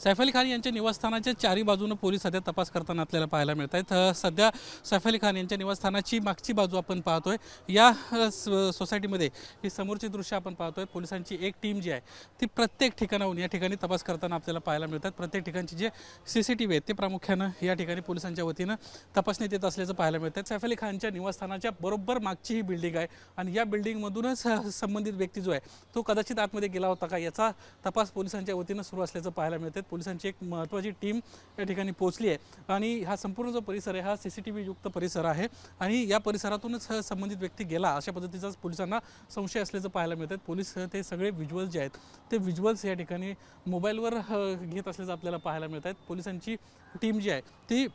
सैफ अली खान यांच्या निवासस्थानाच्या चारी बाजूने पोलीस सध्या तपास करताना आपल्याला पाहायला मिळत आहेत। सध्या सैफ अली खान यांच्या निवासस्थानाची मागची बाजू आपण पाहतोय। या सोसायटीमध्ये ही समोरची दृश्य आपण पाहतोय। पोलिसांची एक टीम जी आहे ती प्रत्येक ठिकाणाहून या ठिकाणी तपास करताना आपल्याला पाहायला मिळतात। प्रत्येक ठिकाणची जे सीसीटीव्ही आहेत ते प्रामुख्याने या ठिकाणी पोलिसांच्या वतीने तपासण्यात येत असल्याचं पाहायला मिळतं। सैफ अली खानच्या निवासस्थानाच्या बरोबर मागची ही बिल्डिंग आहे आणि या बिल्डिंगमधूनच संबंधित व्यक्ती जो आहे तो कदाचित आतमध्ये गेला होता का याचा तपास पोलिसांच्या वतीने सुरू असल्याचं पाहायला मिळतं। पोलिसांची एक महत्त्वाची टीम या ठिकाणी पोहोचली आहे आणि हा संपूर्ण जो परिसर आहे हा सीसीटीव्ही युक्त परिसर आहे आणि या परिसरातूनच संबंधित व्यक्ती गेला अशा पद्धतीचा पोलिसांना संशय असल्याचं पाहायला मिळतं। पोलीस ते सगळे व्हिज्युअल्स जे आहेत ते व्हिज्युअल्स या ठिकाणी मोबाईलवर घेत असल्याचं आपल्याला पाहायला मिळत आहेत। पोलिसांची टीम जी आहे ती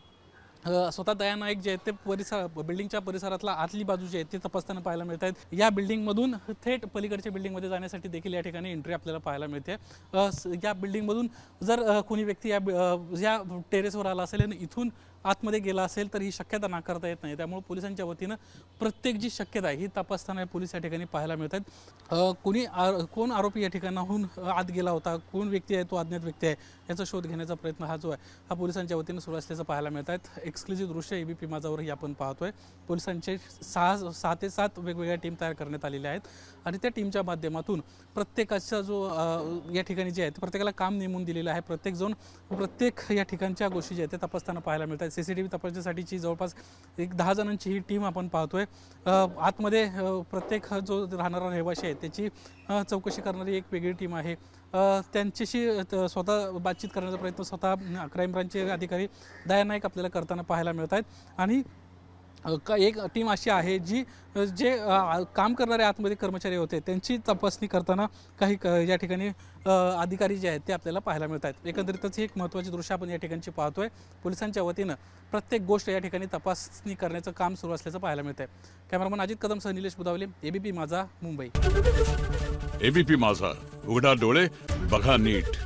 स्वतः दया नाईक जे आहेत ते बिल्डिंगच्या परिसरातला आतली बाजू जी आहे ते तपासताना पाहायला मिळत आहेत। या बिल्डिंगमधून थेट पलीकडच्या बिल्डिंगमध्ये जाण्यासाठी देखील या ठिकाणी एंट्री आपल्याला पाहायला मिळते। या बिल्डिंगमधून जर कोणी व्यक्ती या टेरेसवर आला असेल आणि इथून आतमध्ये गेला असेल तर ही शक्यता नाकारता येत नाही। त्यामुळे पोलिसांच्या वतीनं प्रत्येक जी शक्यता आहे ही तपासताना पोलीस या ठिकाणी पाहायला मिळतात। कोण आरोपी या ठिकाणाहून आत गेला होता, कोण व्यक्ती आहे तो अज्ञात व्यक्ती आहे याचा शोध घेण्याचा प्रयत्न हा जो आहे हा पोलिसांच्या वतीनं सुरू असल्याचं पाहायला मिळत आहेत। एक्सक्लुझिव्ह दृश्य एबीपी माझावरही आपण पाहतोय। पोलिसांचे 6 ते 7 वेगवेगळ्या टीम तयार करण्यात आलेल्या आहेत आणि त्या टीमच्या माध्यमातून प्रत्येकाचा जो या ठिकाणी जे आहे ते प्रत्येकाला काम नेमून दिलेलं आहे। प्रत्येक या ठिकाणच्या गोष्टी ज्या आहेत ते तपासताना पाहायला मिळतात। सीसीटीव्ही तपासण्यासाठीची जवळपास एक 10 जणांची ही टीम आपण पाहतोय। आतमध्ये प्रत्येक जो राहणारा रहिवासी आहे त्याची चौकशी करणारी एक वेगळी टीम आहे। त्यांच्याशी स्वतः बातचीत करण्याचा प्रयत्न स्वतः क्राईम ब्रांचचे अधिकारी दया नाईक आपल्याला करताना पाहायला मिळत आहेत आणि एक टीम अशी आहे जे काम करणारे आतमध्ये कर्मचारी होते त्यांची तपासणी करताना काही या ठिकाणी अधिकारी जे आहेत ते आपल्याला पाहायला मिळत आहेत। एकंदरीतच एक महत्त्वाची दृश्य आपण या ठिकाणची पाहतोय। पोलिसांच्या वतीनं प्रत्येक गोष्ट या ठिकाणी तपासणी करण्याचं काम सुरू असल्याचं पाहायला मिळत आहे। कॅमेरामन अजित कदमसह निलेश बुदावले, एबीपी माझा, मुंबई। एबीपी माझा, उघडा डोळे बघा नीट।